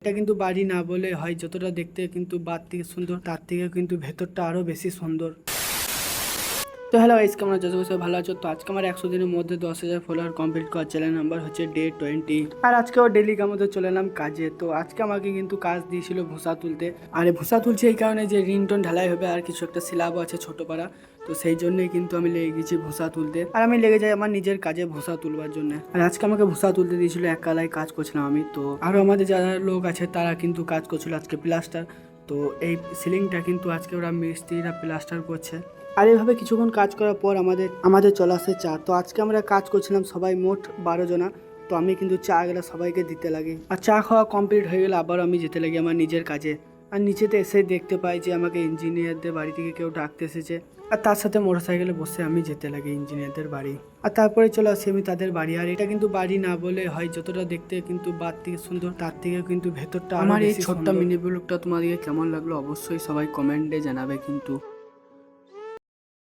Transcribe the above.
এটা কিন্তু বাড়ি না বলে হয়, যতটা দেখতে কিন্তু বাদ থেকে সুন্দর তার থেকে কিন্তু ভেতরটা আরো বেশি সুন্দর। তো হ্যালো গাইস, কেমন আছো? সবাই ভালো আছো? তো আজকে আমার 100 দিনের মধ্যে 10,000 ফলোয়ার কমপ্লিট করার চ্যালেঞ্জ নাম্বার হচ্ছে ডে 20। আর আজকেও ডেলি মধ্যে চলে এলাম কাজে। তো আজকে আমাকে কিন্তু কাজ দিয়েছিল ভুসা তুলতে। আর এই ভুসা তুলছে এই কারণে যে রিংটোন ঢালাই হবে আর কিছু একটা সিলাবও আছে ছোট পাড়া। তো সেই জন্যই কিন্তু আমি লেগে গেছি ভুসা তুলতে, আর আমি লেগে যাই আমার নিজের কাজে ভুসা তুলবার জন্য। আর আজকে আমাকে ভুসা তুলতে দিয়েছিল, একালাই কাজ করছিলাম আমি। তো আরও আমাদের যারা লোক আছে তারা কিন্তু কাজ করছিল আজকে প্লাস্টার। তো এই সিলিংটা কিন্তু আজকে ওরা মিস্ত্রিরা প্লাস্টার করছে। আর এইভাবে কিছুক্ষণ কাজ করার পর আমাদের চলে আসে চা। তো আজকে আমরা কাজ করছিলাম সবাই মোট 12 জনা। তো আমি কিন্তু চা গেলে সবাইকে দিতে লাগে, আর চা খাওয়া কমপ্লিট হয়ে গেলে আবার আমি যেতে লাগি আমার নিজের কাজে। আর নিচেতে এসে দেখতে পাই যে আমাকে ইঞ্জিনিয়ারদের বাড়ি থেকে কেউ ডাকতে এসেছে, আর তার সাথে মোটরসাইকেলে বসে আমি যেতে লাগি ইঞ্জিনিয়ারদের বাড়ি। আর তারপরে চলে আসি আমি তাদের বাড়ি। আর এটা কিন্তু বাড়ি না বলে হয়, যতটা দেখতে কিন্তু বাদ থেকে সুন্দর তার থেকে কিন্তু ভেতরটা আমার এই ছোট্ট মিনি ব্লগটা তোমাদেরকে কেমন লাগলো অবশ্যই সবাই কমেন্টে জানাবে কিন্তু।